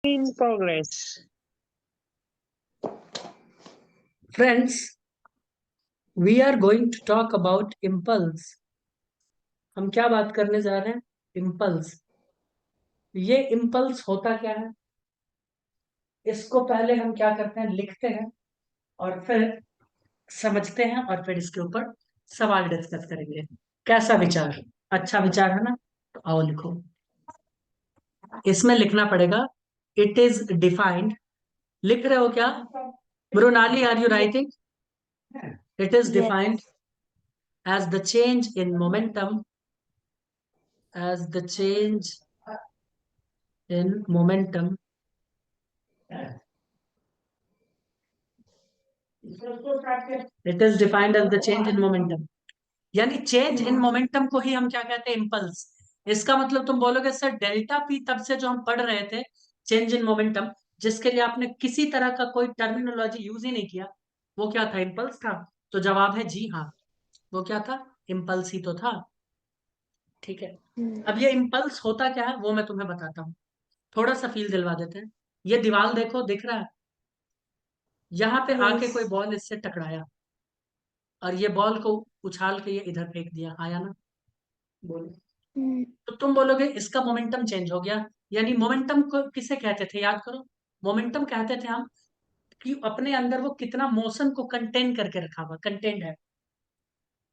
In progress. Friends, we are going to talk about impulse. हम क्या बात करने जा रहे हैं? impulse. ये impulse होता क्या है? इसको पहले हम क्या करते हैं? लिखते हैं और फिर समझते हैं और फिर इसके ऊपर सवाल डिस्कस करेंगे. कैसा विचार? अच्छा विचार है ना? तो आओ लिखो. इसमें लिखना पड़ेगा इट इज डिफाइंड. लिख रहे हो क्या? Mrinali, are you writing? It is Yes. डिफाइंड as the change in momentum, as the change in momentum it is defined as the change in momentum. यानी चेंज इन मोमेंटम को ही हम क्या कहते हैं? इम्पल्स. इसका मतलब तुम बोलोगे सर डेल्टा पी तब से जो हम पढ़ रहे थे चेंज इन मोमेंटम, जिसके लिए आपने किसी तरह का कोई टर्मिनोलॉजी यूज ही नहीं किया, वो क्या था? इम्पल्स था. तो जवाब है जी हाँ, वो क्या था? इम्पल्स ही तो था. ठीक है. अब ये इम्पल्स होता क्या है वो मैं तुम्हें बताता हूँ. थोड़ा सा फील दिलवा देते हैं. ये दीवार देखो, दिख रहा है? यहाँ पे आके Yes. कोई बॉल इससे टकराया और ये बॉल को उछाल के ये इधर फेंक दिया, आया ना? बोलो. Hmm. तो तुम बोलोगे इसका मोमेंटम चेंज हो गया. यानी मोमेंटम को किसे कहते थे? याद करो. मोमेंटम कहते थे हम कि अपने अंदर वो कितना मोशन को कंटेन करके रखा हुआ, कंटेंट है.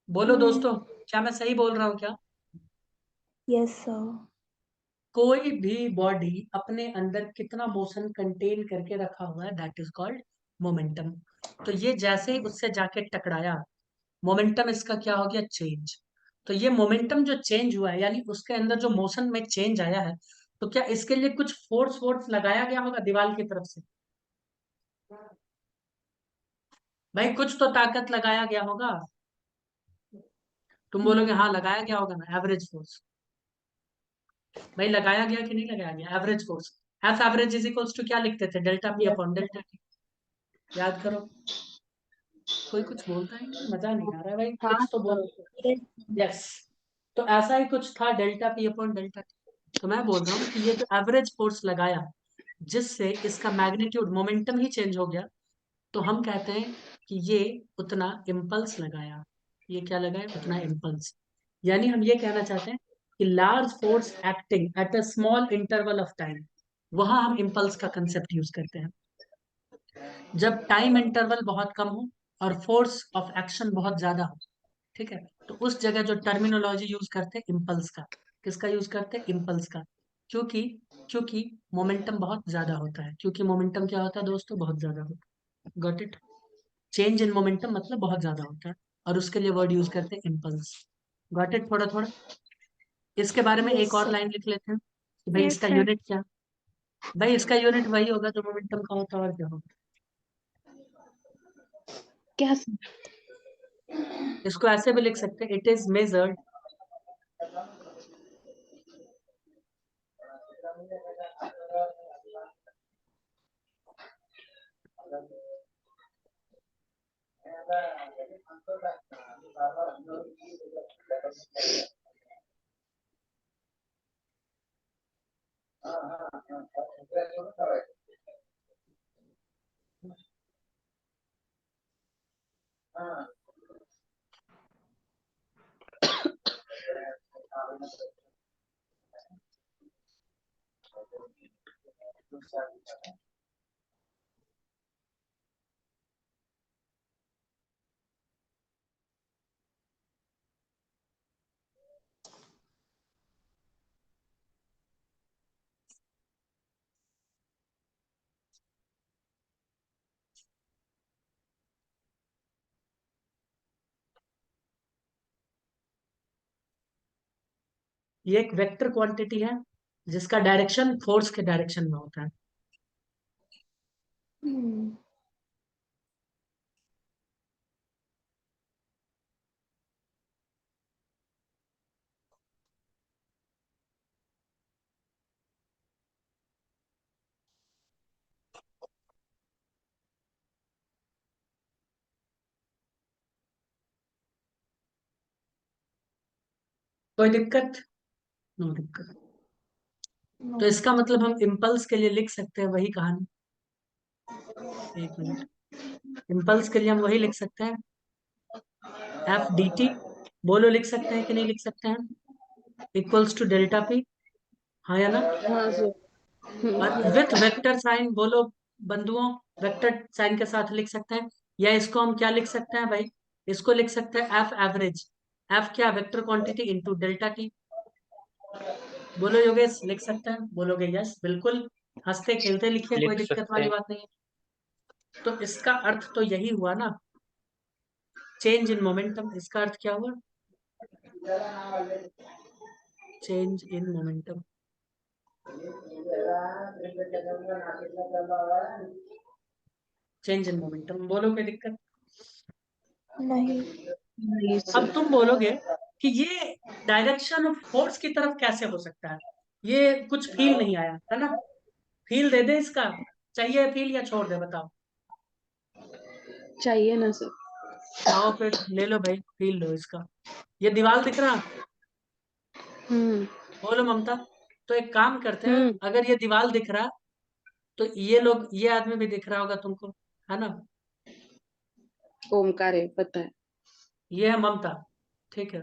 बोलो दोस्तों, क्या मैं सही बोल रहा हूँ क्या? Yes, sir. कोई भी बॉडी अपने अंदर कितना मोशन कंटेन करके रखा हुआ है, दैट इज कॉल्ड मोमेंटम. तो ये जैसे ही उससे जाके टकराया, मोमेंटम इसका क्या हो गया? चेंज. तो ये मोमेंटम जो चेंज हुआ है, यानी उसके अंदर जो मोशन में चेंज आया है, तो क्या इसके लिए कुछ फोर्स फोर्स लगाया गया होगा दीवार की तरफ से? भाई कुछ तो ताकत लगाया गया होगा. तुम बोलोगे हाँ लगाया गया होगा ना, एवरेज फोर्स. भाई लगाया गया कि नहीं लगाया गया? Average force. F average is equals to क्या लिखते थे? Delta P upon delta T. याद करो. कोई कुछ बोलता है नहीं, मजा नहीं आ रहा है भाई, कुछ तो बोलो. Yes. यस. तो ऐसा ही कुछ था, delta P upon delta T. तो मैं बोल रहा हूँ कि ये जो एवरेज फोर्स लगाया, जिससे इसका मैग्नीट्यूड मोमेंटम ही चेंज हो गया, तो हम कहते हैं कि ये उतना इम्पल्स लगाया. ये क्या लगाया? उतना इम्पल्स. यानी हम ये कहना चाहते हैं कि large force acting at a small interval of time, वहां हम इम्पल्स का कंसेप्ट यूज करते हैं. जब टाइम इंटरवल बहुत कम हो और फोर्स ऑफ एक्शन बहुत ज्यादा हो, ठीक है, तो उस जगह जो टर्मिनोलॉजी यूज करते हैं इम्पल्स का. किसका यूज करते हैं? इम्पल्स का. क्योंकि क्योंकि मोमेंटम बहुत ज्यादा होता है. क्योंकि मोमेंटम क्या होता है दोस्तों? बहुत ज्यादा होता है. Got it? Change in momentum मतलब बहुत ज्यादा होता है, और उसके लिए वर्ड यूज करते हैं इम्पल्स. Got it? थोड़ा थोड़ा. इसके बारे में Yes, एक और sir. लाइन लिख लेते हैं कि भाई Yes, इसका sir. यूनिट क्या? भाई इसका यूनिट वही होगा जो मोमेंटम का होता है, और क्या होगा? क्या sir? इसको ऐसे भी लिख सकते हैं, इट इज मेजर्ड ये एक वेक्टर क्वांटिटी है जिसका डायरेक्शन फोर्स के डायरेक्शन में होता है. Hmm. कोई दिक्कत? नो दिक्कत. No. तो इसका मतलब हम इम्पल्स के लिए लिख सकते हैं वही कहानी। एक मिनट, इम्पल्स के लिए हम वही लिख सकते हैं, एफ डी टी। बोलो लिख सकते हैं कि नहीं लिख सकते हैं, इक्वल्स टू डेल्टा पी, हाँ या ना। हाँ सर। और Yes. विथ वेक्टर साइन, बोलो बंधुओं, वेक्टर साइन के साथ लिख सकते हैं। या इसको हम क्या लिख सकते हैं भाई, इसको लिख सकते हैं एफ एवरेज। एफ क्या, vector quantity into delta T. बोलो योगेश लिख सकते हैं, बोलोगे यस बिल्कुल, हंसते खेलते लिखिए, कोई लिख दिक्कत सकते वाली हैं। बात नहीं है। तो इसका अर्थ तो यही हुआ ना, चेंज इन मोमेंटम। इसका अर्थ क्या हुआ, change in momentum. Change in momentum, बोलो कोई दिक्कत। नहीं. नहीं अब सर। तुम बोलोगे कि ये डायरेक्शन ऑफ फोर्स की तरफ कैसे हो सकता है, ये कुछ फील नहीं आया है ना। फील दे दे इसका, चाहिए फील या छोड़ दे, बताओ। चाहिए ना सर। आओ फिर ले लो भाई, फील लो इसका। ये दीवार दिख रहा, हम्म। बोलो ममता। तो एक काम करते हैं, हम्म। अगर ये दीवार दिख रहा तो ये लोग, ये आदमी भी दिख रहा होगा तुमको, है ना। ओमकार है, पता है। ये है ममता, ठीक है।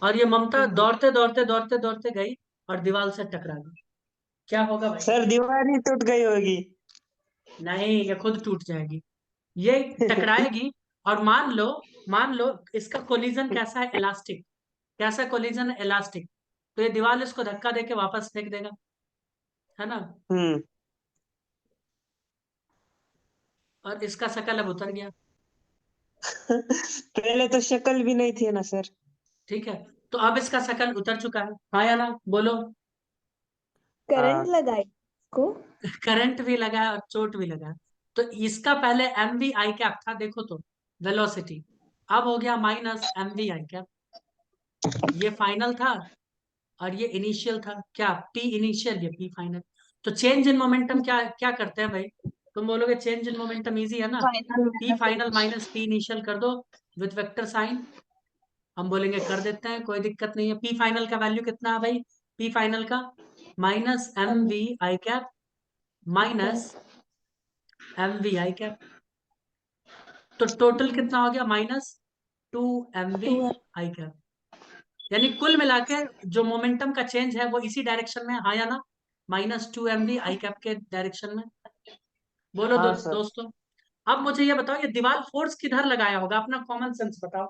और ये ममता दौड़ते दौड़ते दौड़ते दौड़ते गई और दीवार से टकरा गई, क्या होगा भाई। सर दीवार ही टूट गई होगी। नहीं, ये खुद टूट जाएगी, ये टकराएगी। और मान लो इसका कोलिजन कैसा है, इलास्टिक। कैसा कोलिजन है, इलास्टिक। तो ये दीवार इसको धक्का देके वापस फेंक देगा, है ना। हम्म। और इसका शकल अब उतर गया, पहले तो शक्ल भी नहीं थी ना सर। ठीक है। तो अब इसका शकल उतर चुका है, हाँ या ना, बोलो। करंट हाँ लगाई इसको. करंट भी लगा है और चोट भी लगा है। तो इसका पहले एम वी आई कैप था, देखो तो, वेलोसिटी। अब हो गया minus M V I cap. ये फाइनल था और ये इनिशियल था, क्या पी इनिशियल, ये पी फाइनल। तो चेंज इन मोमेंटम क्या क्या करते हैं भाई, तुम बोलोगे चेंज इन मोमेंटम इजी है ना। Final P minus final H. Minus P initial कर दो विथ वेक्टर साइन। हम बोलेंगे कर देते हैं, कोई दिक्कत नहीं है। पी फाइनल का वैल्यू कितना है भाई, पी फाइनल का minus M M V I cap minus cap. M V I cap. तो टोटल कितना हो गया, minus two M V 2 I cap. यानी कुल मिला के जो मोमेंटम का चेंज है वो इसी डायरेक्शन में, हाँ या ना, minus two M V I cap के डायरेक्शन में। बोलो हाँ सर। दोस्तों। अब मुझे ये बताओ, ये दीवार फोर्स किधर लगाया होगा, अपना कॉमन सेंस बताओ।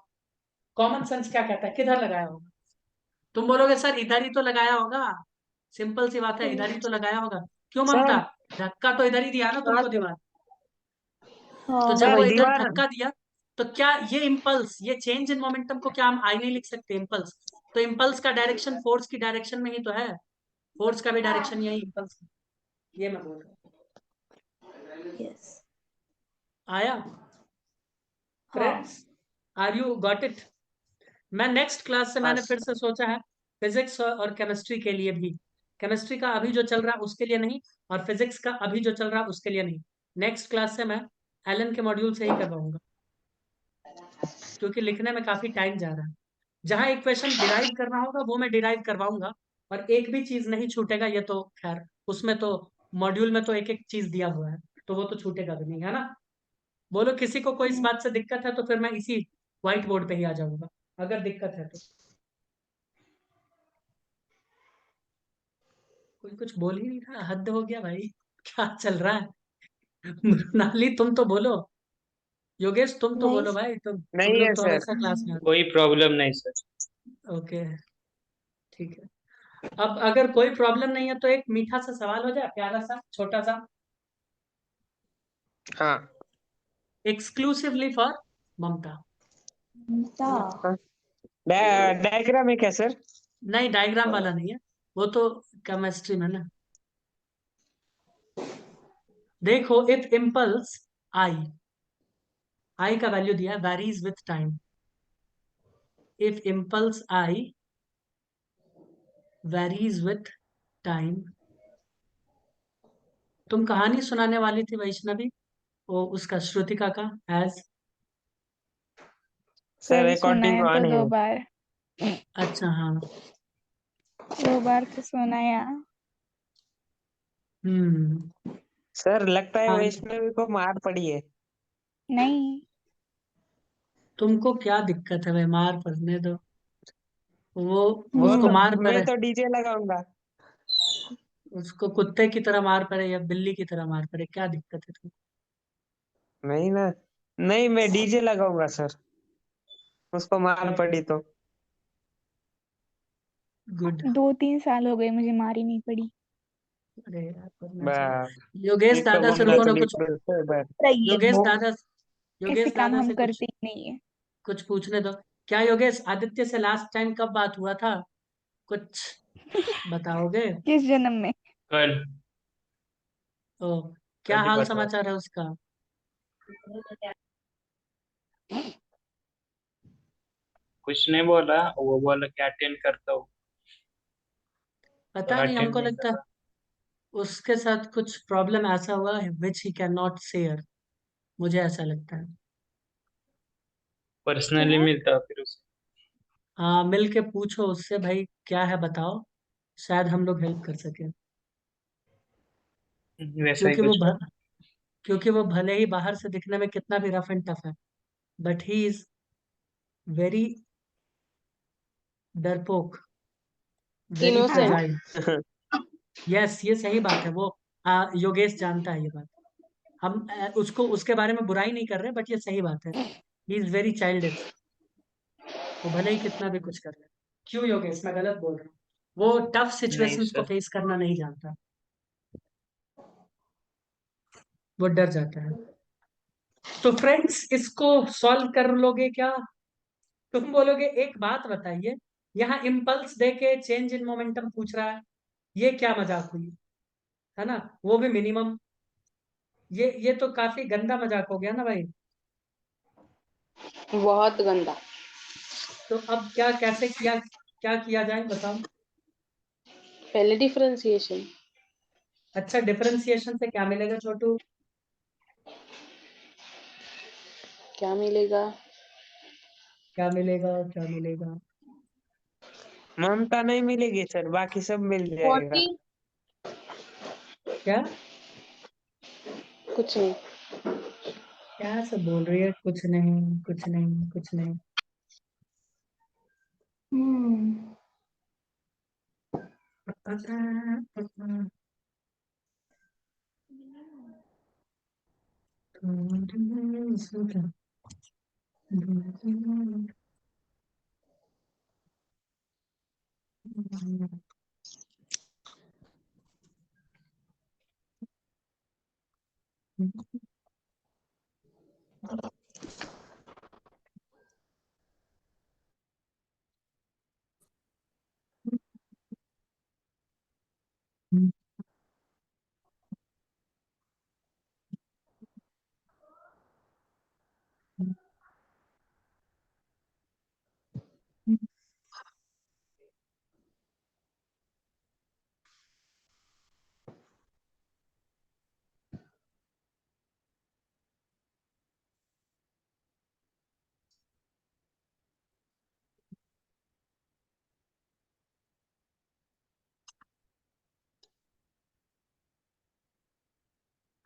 कॉमन सेंस क्या कहता है, किधर लगाया होगा। तुम बोलोगे सर इधर ही तो लगाया होगा, सिंपल सी बात है, इधर ही तो लगाया होगा। क्यों सर। ममता, धक्का तो इधर ही दिया ना हाँ तुमको सर। दीवार। तो हाँ. जब सर वो इधर दीवार। धक्का दिया, तो क्या ये इम्पल्स, ये चेंज इन मोमेंटम को क्या हम आई नहीं लिख सकते, इम्पल्स। तो इम्पल्स का डायरेक्शन फोर्स की डायरेक्शन में ही तो है, फोर्स का भी डायरेक्शन यही इम्पल्स का। ये मैं बोल रहा हूँ, यस. आया हाँ. Friends, are you got it. मैं नेक्स्ट क्लास से हाँ मैंने फिर सर। से सोचा है, फिजिक्स और केमिस्ट्री के लिए भी। केमिस्ट्री का अभी जो चल रहा है उसके लिए नहीं, और फिजिक्स का अभी जो चल रहा है उसके लिए नहीं। नेक्स्ट क्लास से मैं एलन के मॉड्यूल से ही करवाऊंगा, क्योंकि लिखने में काफी टाइम जा रहा है। जहां एक क्वेश्चन डिराइव करना होगा वो मैं डिराइव करवाऊंगा, और एक भी चीज नहीं छूटेगा, ये तो खैर उसमें तो मॉड्यूल में तो एक एक चीज दिया हुआ है, तो वो तो छूटेगा भी नहीं, है ना। बोलो किसी को कोई इस बात से दिक्कत है तो फिर मैं इसी व्हाइट बोर्ड पे ही आ जाऊंगा, अगर दिक्कत है तो। कोई कुछ बोल ही नहीं रहा, हद हो गया भाई, क्या चल रहा है। मृणाली तुम तो बोलो, योगेश तुम तो नहीं. बोलो भाई, तुम नहीं है लोग तो सर, हमेशा क्लास में कोई प्रॉब्लम नहीं सर। आते। ओके, ठीक है। अब अगर कोई प्रॉब्लम नहीं है तो एक मीठा सा सवाल हो जाए, प्यारा सा छोटा सा, हाँ। एक्सक्लूसिवली फॉर ममता, ममता. है ना। डायग्राम है क्या सर? नहीं, डायग्राम वाला नहीं है, वो तो केमिस्ट्री में ना। देखो, इफ इम्पल्स आई, आई का वैल्यू दिया है varies with time. If impulse I varies with time. तुम कहानी सुनाने वाली थी वैष्णवी, वो उसका श्रुतिका का, एज। सर सर अकॉर्डिंग सुनाए टू तो अन है। 2 बार। अच्छा हाँ, 2 बार तो सुनाया। सर लगता है हाँ, वैष्णवी को मार पड़ी है। नहीं, तुमको क्या दिक्कत है भाई, मार पड़ने दो, वो वो उसको तो मार मैं पड़े, तो डीजे लगाऊंगा। उसको कुत्ते की तरह मार पड़े या बिल्ली की तरह मार पड़े, क्या दिक्कत है तुमको? नहीं ना, नहीं मैं डीजे लगाऊंगा सर, उसको मार पड़ी तो। गुड। 2-3 साल हो गए मुझे मारी नहीं पड़ी। अरे यार, करना बस चाहिए। योगेश एक तो दादा से घूमना रुको तो ना, नहीं कुछ पड़ता बस। रही है योगेश वो, दादा ऐसे योगेश काम दादा हम से करते ही नहीं है। कुछ पूछने दो। क्या योगेश, आदित्य से लास्ट टाइम कब बात हुआ था, कुछ बताओगे? किस जन्म में? कल ओ, क्या कल ही हाल बात हुआ। समाचार है उसका? कुछ नहीं बोला, वो बोला कि अटेंड करता हूँ, पता पर नहीं, अटेंड हमको नहीं लगता कर है रहा। उसके साथ कुछ प्रॉब्लम ऐसा हुआ है विच ही कैन नॉट शेयर, मुझे ऐसा लगता है। पर्सनली क्या? मिलता फिर उसे। हाँ, मिल के पूछो उससे भाई, क्या है बताओ, शायद हम लोग हेल्प कर सके। वैसा ही क्योंकि वो कुछ भ, है। क्योंकि वो भले ही बाहर से दिखने में कितना भी रफ एंड टफ है, बट ही इज वेरी डरपोक, वेरी इनोसेंट। फ्रजाइल। यस, ये सही बात है। वो योगेश जानता है ये बात। हम उसको उसके बारे में बुराई नहीं कर रहे, बट ये सही बात है। ही इज वेरी चाइल्डिश, वो भले ही कितना भी कुछ कर ले। क्यों योगेश, मैं गलत बोल रहा हूँ? वो टफ नहीं सिचुएशंस को सर। फेस करना नहीं जानता, वो डर जाता है। तो फ्रेंड्स, इसको सॉल्व कर लोगे क्या? तुम बोलोगे एक बात बताइए, यहाँ इम्पल्स दे के चेंज इन मोमेंटम पूछ रहा है, ये क्या मजाक हुई, है ना? वो भी मिनिमम, ये तो काफी गंदा मजाक हो गया ना भाई। बहुत गंदा। तो अब क्या, कैसे किया, क्या किया जाए बताओ? पहले डिफरेंशिएशन। अच्छा, डिफरेंशिएशन से क्या मिलेगा छोटू? क्या मिलेगा? क्या मिलेगा, क्या मिलेगा? ममता नहीं मिलेगी सर, बाकी सब मिल जाएगा। 40। क्या कुछ नहीं। क्या सब बोल रही है, कुछ नहीं, कुछ नहीं, कुछ नहीं।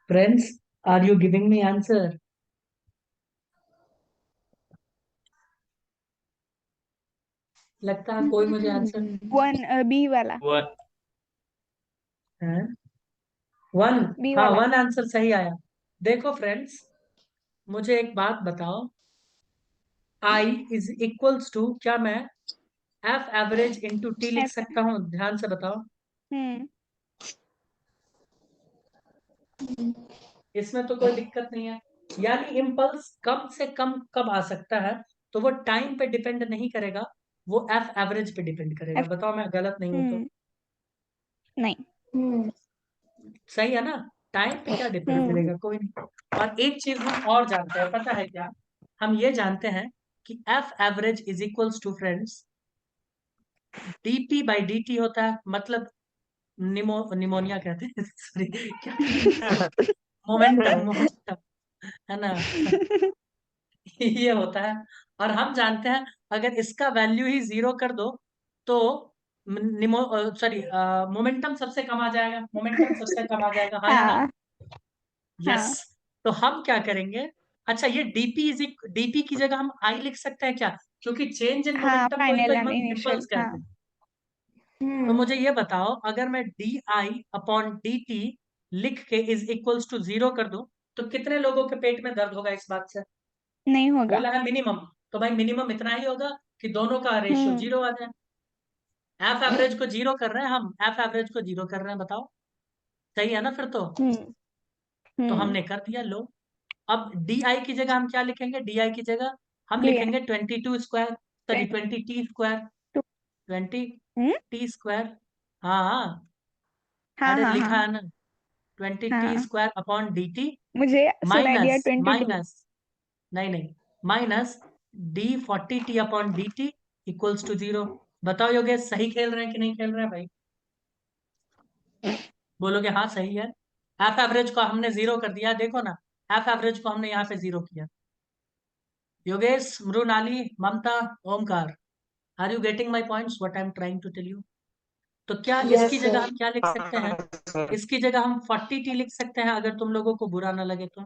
Friends, are you giving me answer? लगता है कोई मुझे आंसर 1 बी वाला, वो है। वन, बी हाँ, वाला। वन आंसर सही आया। देखो फ्रेंड्स, मुझे एक बात बताओ, आई इज इक्वल्स टू, क्या मैं एफ एवरेज इंटू टी लिख एफ। सकता हूँ? ध्यान से बताओ, हम्म। इसमें तो कोई दिक्कत नहीं है। यानी इम्पल्स कम से कम कब आ सकता है, तो वो टाइम पे डिपेंड नहीं करेगा, वो एफ एवरेज पे डिपेंड करेगा। एफ। बताओ मैं गलत नहीं हूं तो? नहीं। सही है ना? टाइम पे क्या डिपेंड हम्म। करेगा, कोई नहीं। और एक चीज हम और जानते हैं, पता है क्या? हम ये जानते हैं कि F average is equals to friends, D P by D होता है, मतलब निमोनिया कहते हैं सॉरी, क्या मोमेंटम, मोमेंटम, है ना? ये होता है। और हम जानते हैं, अगर इसका वैल्यू ही 0 कर दो, तो सॉरी मोमेंटम सबसे कम आ जाएगा, मोमेंटम सबसे कम आ जाएगा, हाँ या ना? हाँ यस। हाँ तो हम क्या करेंगे, अच्छा ये डीपी की जगह हम आई लिख सकते हैं क्या, क्योंकि चेंज इन हाँ मोमेंटम को फाइनल इफेक्ट एंड हम इनिशियल रिपल्स कहते हाँ हैं। तो मुझे ये बताओ, अगर मैं D I upon D T लिख के इज इक्वल्स टू 0 कर दूं, तो कितने लोगों के पेट में दर्द होगा इस बात से? नहीं होगा। बोला है मिनिमम, तो भाई मिनिमम इतना ही होगा कि दोनों का रेशियो 0 आ जाए। एफ एवरेज को 0 कर रहे हैं हम, एफ एवरेज को 0 कर रहे हैं, बताओ सही है ना? फिर तो हम्म हमने कर दिया। लो, अब डी आई की जगह हम क्या लिखेंगे, डी आई की जगह हम डी लिखेंगे 22 स्क्वायर, सॉरी 20t स्क्वायर, 20 हम्म टी स्क्वायर। हाँ हाँ, हाँ अरे हाँ लिखा हाँ है ना, 20t हाँ स्क्वायर अपॉन डी टी मुझे सुनाई दिया माइनस 22। नहीं minus D 40t upon D T equals to 0। बताओ योगेश, सही खेल रहे हैं कि नहीं खेल रहे हैं भाई? बोलोगे हाँ सही है। एफ एवरेज को हमने 0 कर दिया, देखो ना, एफ एवरेज को हमने यहाँ पे 0 किया। Yogesh, Mrunali, Mamta, Omkar, are you getting my points what I am trying to tell you? तो क्या इसकी जगह हम क्या लिख सकते हैं, इसकी जगह हम 40t लिख सकते हैं, अगर तुम लोगों को बुरा ना लगे तो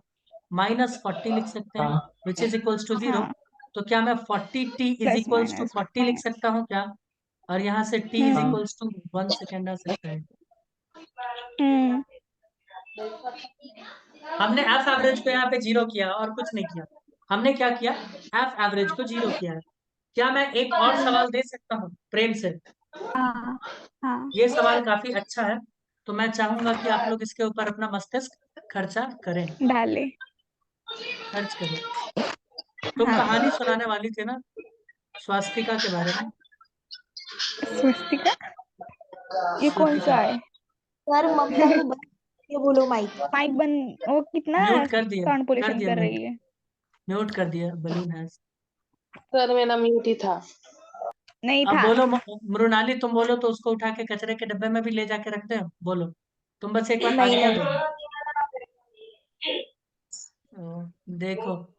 माइनस 40 लिख सकते हैं, विच इज इक्वल्स टू 0। हाँ तो क्या मैं 40t is plus equals to minus 40 लिख सकता हूँ क्या? और यहाँ से t is hmm equals to 1 second आ सकता है। हम्म हमने एफ एवरेज को यहाँ पे 0 किया और कुछ नहीं किया, हमने क्या किया, एफ एवरेज को 0 किया है। क्या मैं एक और सवाल दे सकता हूँ प्रेम से? हाँ हाँ ये सवाल काफी अच्छा है, तो मैं चाहूंगा कि आप लोग इसके ऊपर अपना मस्तिष्क खर्चा करें, डाले खर्च करें। तुम हाँ कहानी सुनाने वाली थी ना स्वास्तिका के बारे में? स्वस्तिका ये कौन स्वस्तिका सा है? सर ममता को बंद करके बोलो माइक। माइक बंद, वो कितना म्यूट कर दिया, साउंड कर पोल्यूशन दिया कर म्यूट, रही है। म्यूट कर दिया, बलून है। सर मेरा म्यूट ही था। नहीं अब था। बोलो मृणाली, तुम बोलो तो उसको उठा के कचरे के डब्बे में भी ले जाके रखते हो, बोलो, तुम बस एक बार नहीं आज्ञा नहीं दो। देखो,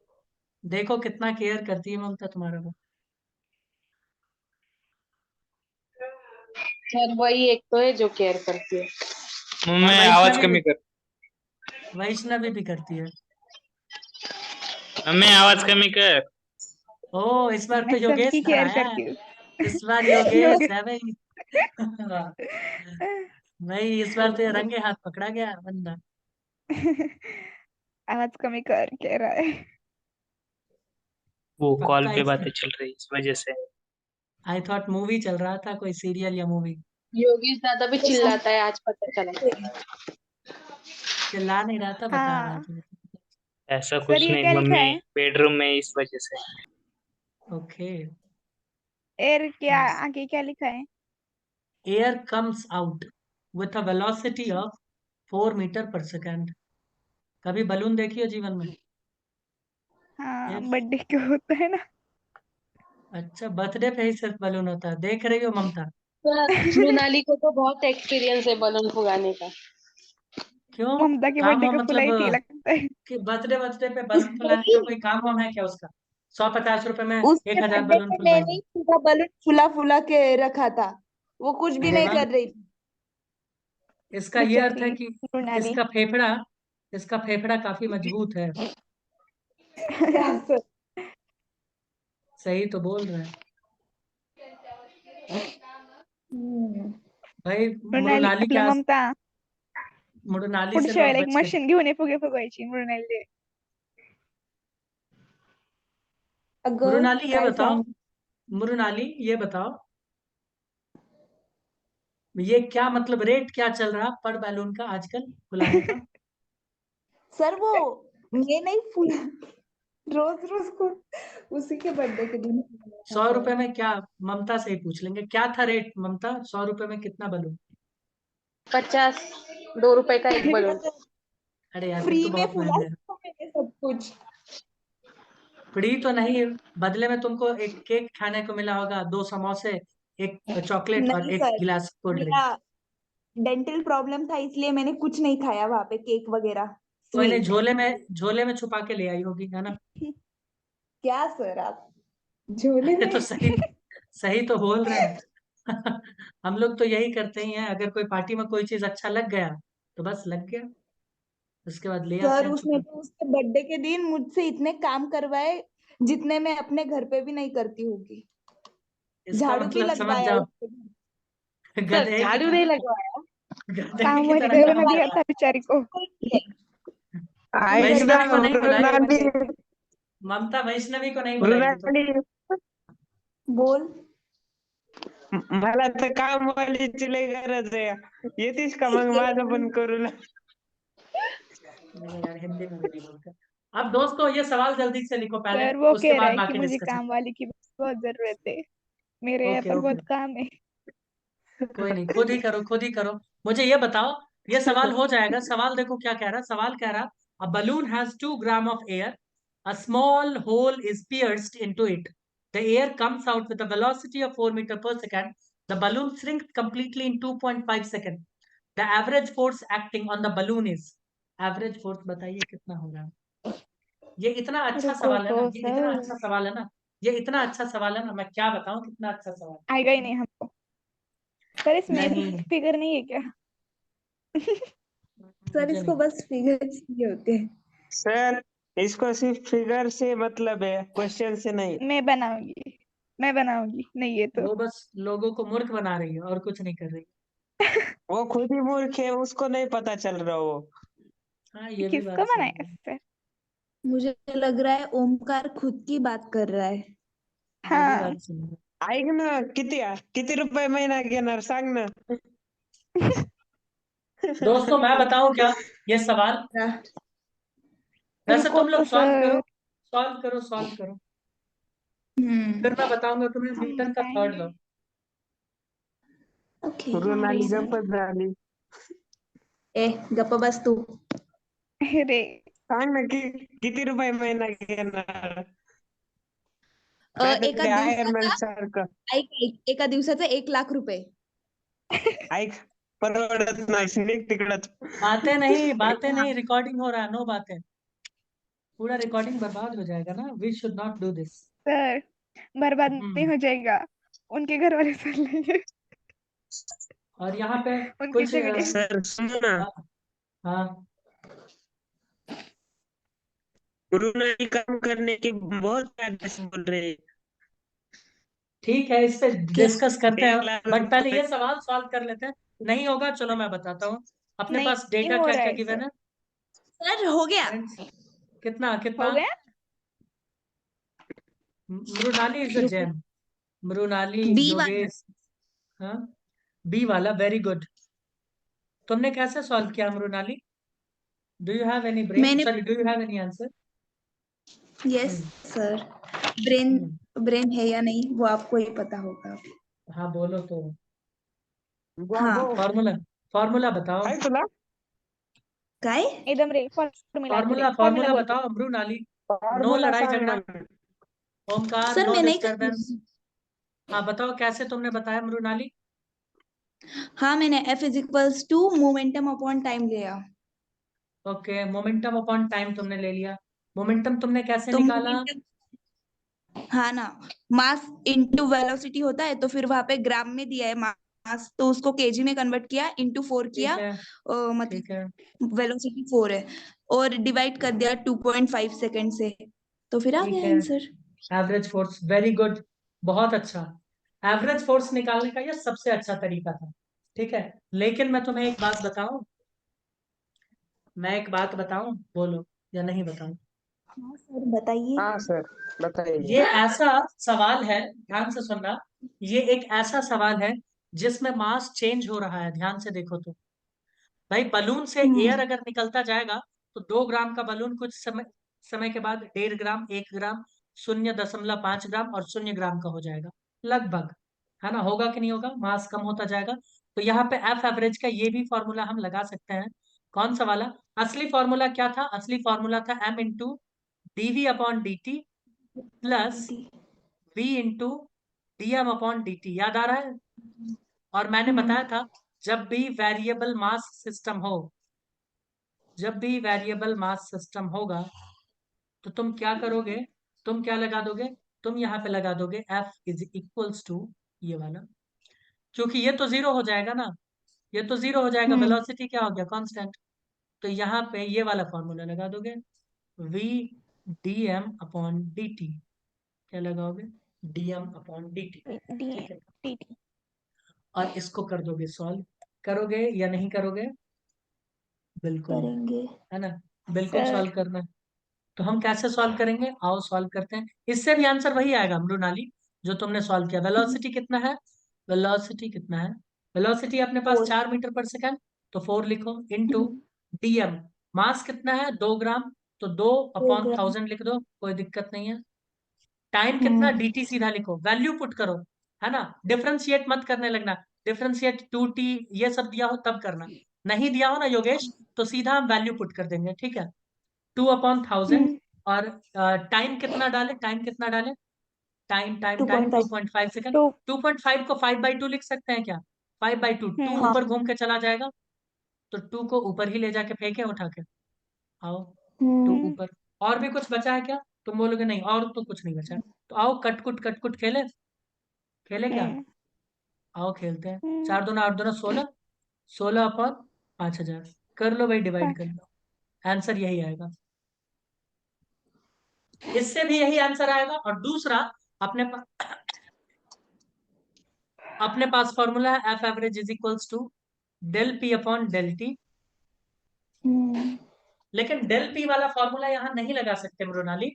देखो कितना केयर करती है ममता तुम्हारा वो। सर वही एक तो है जो केयर करती है। और मैं आवाज वैष्णवी कमी भी, कर, वैष्णवी भी करती है। मैं आवाज कमी कर। ओ, इस बार मैं तो योगेश सबकी घर केयर आया है, करती हूँ। इस बार योगेश योगेश है भाई। भाई इस बार तो ये रंगे हाथ पकड़ा गया बंदा। आवाज कमी कर कह रहा है। वो कॉल पक्का पे इस, बातें चल रही इस वजह से। आई थॉट मूवी चल रहा था, कोई सीरियल या मूवी। योगेश दादा भी चिल्लाता है, आज पता चला। चिल्ला नहीं रहा था, बता रहा हाँ था। ऐसा सर कुछ ये नहीं, क्या लिखा मम्मी है? बेडरूम में इस वजह से। ओके। एयर क्या आगे क्या लिखा है? Air comes out with a velocity of 4 metre per second. कभी बलून देखी हो जीवन में? हाँ Yes. बर्थडे क्यों होता है ना। अच्छा, बर्थडे पे ही सिर्फ बलून होता है, देख रही हो ममता? सर मृणाली को तो बहुत एक्सपीरियंस है बलून फुगाने का। क्यों? ममता के काम बर्थडे हो का मतलब फुलाई थी लगता है। कि बर्थडे पे बलून फुलाने का कोई काम वाम है क्या उसका? 150 रुपए में उसके 1000 बर्थडे बलून पे मैंने फुलवाएगी। ही पूरा बलून फुला फुला के रखा था, वो कुछ भी अरे नहीं वाह, कर रही थी। इसका ये अर्थ है बेचारी कि मृणाली। इसका फेफड़ा, इसका फेफड़ा काफी मजबूत है। क्या सर? सही तो बोल रहे हैं हम्म। भाई। मृणाली मृणाली आपल्या क्या, ममता मृणाली से पुढच्या लोग वेळेला एक बच के, मशीन घेऊन ये फुगे फुगवायची मृणाली. अगं मृणाली ये काय बताओ, सांगू, मृणाली ये बताओ, ये क्या मतलब रेट क्या चल रहा पर बैलून का आजकल फुलाने का? सर वो मैं नहीं फुला, रोज रोज को उसी के बर्थडे के दिन 100 रुपए में क्या, ममता से ही पूछ लेंगे क्या था रेट ममता, 100 रुपए में कितना बलून? 50, 2 रुपए का एक बलून। अरे यार ये फ्री तो में बहुत फुला महंगा है। था मैंने सब कुछ। फ्री तो नहीं, बदले में तुमको एक केक खाने को मिला होगा, 2 समोसे, एक चॉकलेट और नहीं एक सर, गिलास कोल्ड ड्रिंक। मेरा डेंटल प्रॉब्लम था इसलिए मैंने कुछ नहीं खाया वहां पे, केक वगैरह कोई नहीं, स्वीट। झोले में छुपा के ले आई होगी, है ना? क्या सर आप झोले अरे तो में? सही, सही तो बोल रहे हैं। हम लोग तो यही करते ही हैं, अगर कोई पार्टी में कोई चीज अच्छा लग गया तो बस लग गया, उसके बाद ले आते सर हैं उसने छुपा। तो उसके बर्थडे के दिन मुझसे इतने काम करवाए जितने मैं अपने घर पे भी नहीं करती होगी। इसका झाड़ू भी मतलब समझ लगवाया जाओ, उसके घर। सर गधे की झाड़ू नहीं तरह, लगवाया। गधे काम की वाली तरह घर काम बना दिया करवा। था बेचारी को। आएगा वैष्णवी को नहीं बुलाई, मृणाली, ममता वैष्णवी को नहीं बुलाई थी तो। मृणाली बोल। मला तर कामवालीची लय गरज आहे. येतीस का मग माझं पण करू ना. नहीं यार, हिंदी में भी नहीं बोलते। अब दोस्तों ये सवाल जल्दी से लिखो पहले, सर वो उसके कह रहा बाद है कि बाकी मुझे डिस्कशन। काम वाली की बहुत जरूरत है, मेरे यहाँ ओके पर ओके, बहुत काम है। कोई नहीं, खुद ही करो खुद ही करो। मुझे ये बताओ, ये सवाल हो जाएगा। सवाल देखो क्या कह रहा है, सवाल कह रहा, a balloon has 2 gram of air, a small hole is pierced into it, the air comes out with a velocity of 4 metre per second, the balloon shrinks completely in 2.5 second, the average force acting on the balloon is, average force बताइए कितना होगा। ये इतना अच्छा रुको सवाल है तो ना, ये इतना सर, अच्छा सवाल है ना, ये इतना अच्छा सवाल है ना, मैं क्या बताऊं कितना अच्छा सवाल। आएगा ही नहीं हमको। सर इसमें नहीं, फिगर नहीं है क्या? सर मुझे इसको नहीं। बस फिगर चाहिए होते हैं। सर इसको सिर्फ फिगर से मतलब है, क्वेश्चन से नहीं. मैं बनाऊंगी, मैं बनाऊंगी, नहीं है तो। वो बस लोगों को मूर्ख बना रही है और कुछ नहीं कर रही। वो खुद ही मूर्ख है, उसको नहीं पता चल रहा वो. हाँ, ये भी किसको बात सही बनाया है। सर? मुझे लग रहा है ओमकार खुद की बात कर रहा है। ये भी हाँ। बात सही है। ऐक ना, किती किती रुपये महिना घेणार सांग ना. दोस्तों मैं बताऊं क्या, ये सवाल, वैसे रुको तुम तो लोग सॉल्व करो, सर, सॉल्व करो, सॉल्व करो, फिर हम्म। मैं बताऊंगा तुम्हें हम मीटर का थर्ड बताएंगे। लॉ। ओके। मृणाली हाँ सर। गप्पच झाली. ए गप्प बस तू। अरे सांग ना किती रुपये महिना घेणार. नाही तर एका ते आयर्नमॅन दिवसाचा सारखं. एका दिवसाचा 1,00,000 रुपये। ऐक, परवडत नाही, निघ तिकडच. बातें नहीं, रिकॉर्डिंग हो रहा है, नो बातें, पूरा रिकॉर्डिंग बर्बाद हो जाएगा ना, we should not do this. Sir बर्बाद नहीं हम्म, हो जाएगा, उनके घर वाले सुन लेंगे, और यहाँ पे उनके कुछ झगड़े। सर सुनो ना, हाँ हाँ, मृणाली काम करने के बहुत फायदे से बोल रहे हैं. ठीक है, इस पे क्या? डिस्कस करते हैं, 1,00,000 बट पहले रुपये. ये सवाल सॉल्व कर लेते हैं। नहीं होगा चलो मैं बताता हूँ, अपने नहीं पास नहीं डेटा हो क्या रहा क्या है गिवन सर। है सर हो गया। फ्रेंड्स, कितना हो कितना। गया। मृणाली इज अ रुको। जेम, मृणाली, बी वाला। योगेश, हाँ, बी वाला वेरी गुड। तुमने कैसे सॉल्व किया Mrunali, do you have any brain, मैंने sorry do you have any answer. Yes hmm sir. Brain hmm, brain है या नहीं वो आपको ही पता होगा। हाँ बोलो तो, हाँ। बाबू फॉर्मूला, फॉर्मूला बताओ, आहे तुला. काय? एकदम रे फॉर्मूला दे, फॉर्मूला फॉर्मूला फॉर्मूला बोल दे। बताओ मृणाली। नो फॉर्म्युला लड़ाई सांग झगड़ा, मग. ओमकार सर नो मैं नहीं कर रही डिस्टरबेंस। हूँ। हाँ बताओ कैसे तुमने बताया मृणाली। हाँ मैंने F=2 मोमेंटम अपॉन टाइम लिया। ओके, मोमेंटम अपॉन टाइम तुमने ले लिया, मोमेंटम तुमने कैसे तो निकाला। मोमेंटम, हाँ ना, मास इनटू वेलोसिटी होता है तो फिर वहां पे ग्राम में दिया है मास, तो उसको केजी में कन्वर्ट किया, इनटू 4 किया, ठीक है, ठीक है, मतलब वेलोसिटी 4 है, और डिवाइड कर दिया 2.5 सेकंड से, तो फिर आ ठीक गया है, answer. Average force, very good, बहुत अच्छा। एवरेज फोर्स निकालने का ये सबसे अच्छा तरीका था, ठीक है। लेकिन मैं तुम्हें एक बात बताऊं, मैं एक बात बताऊं, बोलो या नहीं बताऊं। हाँ सर बताइए। हाँ सर बताइए. ये ऐसा सवाल है, ध्यान से सुनना, ये एक ऐसा सवाल है जिसमें मास चेंज हो रहा है, ध्यान से देखो तो। भाई बलून से एयर हम्म। अगर निकलता जाएगा तो 2 ग्राम का बलून कुछ समय समय के बाद 1.5 ग्राम, 1 ग्राम, 0.5 ग्राम और 0 ग्राम का हो जाएगा लगभग, है ना, होगा कि नहीं होगा, मास कम होता जाएगा। तो यहाँ पे एफ एवरेज का ये भी फॉर्मूला हम लगा सकते हैं। कौन सा वाला, असली फॉर्मूला क्या था, असली फॉर्मूला था m into dv upon dt plus v into dm upon dt, याद आ रहा है। और मैंने बताया था, जब भी वेरिएबल मास सिस्टम हो, जब भी वेरिएबल मास सिस्टम होगा तो तुम क्या करोगे, तुम क्या लगा दोगे, तुम यहाँ पे लगा दोगे F इज इक्वल्स टू ये वाला, क्योंकि ये तो जीरो हो जाएगा ना, ये तो जीरो हो जाएगा, वेलोसिटी क्या हो गया, कांस्टेंट। तो यहाँ पे ये वाला फॉर्मूला लगा दोगे, v dm अपॉन dt। क्या लगाओगे, dm अपॉन dt, ठीक है। dt और इसको कर दोगे सॉल्व, करोगे या नहीं करोगे, बिल्कुल करेंगे है ना, बिल्कुल सर सॉल्व करना है। तो हम कैसे सॉल्व करेंगे, आओ सॉल्व करते हैं। इससे भी आंसर वही आएगा मृणाली जो तुमने सॉल्व किया। वेलोसिटी कितना है, वेलोसिटी कितना है, वेलोसिटी अपने पास 4 मीटर पर सेकंड, तो 4 लिखो, इनटू डीएम, मास कितना है 2 ग्राम, तो 2 अपॉन 1000 लिख दो, कोई दिक्कत नहीं है। टाइम कितना, dt सीधा लिखो, वैल्यू पुट करो, है ना, डिफरेंशिएट मत करने लगना, डिफरेंशिएट 2t ये सब दिया हो तब करना, नहीं दिया हो ना योगेश तो सीधा हम वैल्यू पुट कर देंगे, ठीक है। 2 अपॉन 1000 और टाइम कितना डाले, टाइम कितना डाले, टाइम टाइम टाइम 2.5 सेकंड। 2.5 को 5/2 लिख सकते हैं क्या, 5/2, 2 ऊपर घूम के चला जाएगा, तो 2 को ऊपर ही ले जाके फेंके उठा के, आओ 2 ऊपर। और भी कुछ बचा है क्या, तुम बोलोगे नहीं और तो कुछ नहीं बचा है। तो आओ कट कुट खेले, खेले क्या, आओ खेलते हैं। 4 दूना 8 दूना 16, 16 अपॉन 5000, कर लो भाई, डिवाइड कर लो, आंसर यही आएगा। इससे भी यही आंसर आएगा। और दूसरा अपने पास फॉर्मूला है F average is equals to del P upon del T, लेकिन डेल पी वाला फॉर्मूला यहाँ नहीं लगा सकते मृणाली,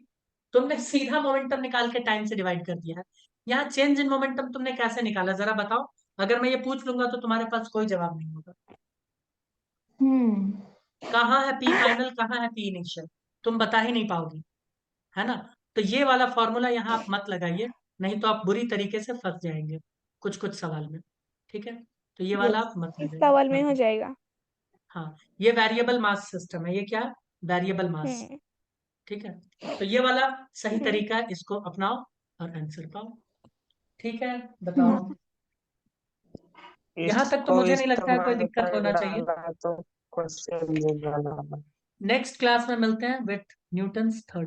तुमने सीधा मोमेंटम निकाल के टाइम से डिवाइड कर दिया है। यहाँ चेंज इन मोमेंटम तुमने कैसे निकाला जरा बताओ, अगर मैं ये पूछ लूंगा तो तुम्हारे पास कोई जवाब नहीं होगा। कहाँ है पी फाइनल, कहाँ है पी इनिशियल, तुम बता ही नहीं पाओगी, है ना। तो ये वाला फॉर्मूला यहाँ आप मत लगाइए, नहीं तो आप बुरी तरीके से फंस जाएंगे कुछ कुछ सवाल में, ठीक है। तो ये वाला आप मत इस लगाइए, सवाल में हाँ हो जाएगा। हाँ, ये वेरिएबल मास सिस्टम है, ये क्या, वेरिएबल मास, ठीक है। तो ये वाला सही तरीका है, इसको अपनाओ और आंसर पाओ, ठीक है। बताओ, यहाँ तक तो इसको मुझे नहीं लगता है कोई इस्तेमाल दिक्कत कर होना चाहिए। डाला तो क्वेश्चन निकाला। नेक्स्ट क्लास में मिलते हैं विथ न्यूटन्स थर्ड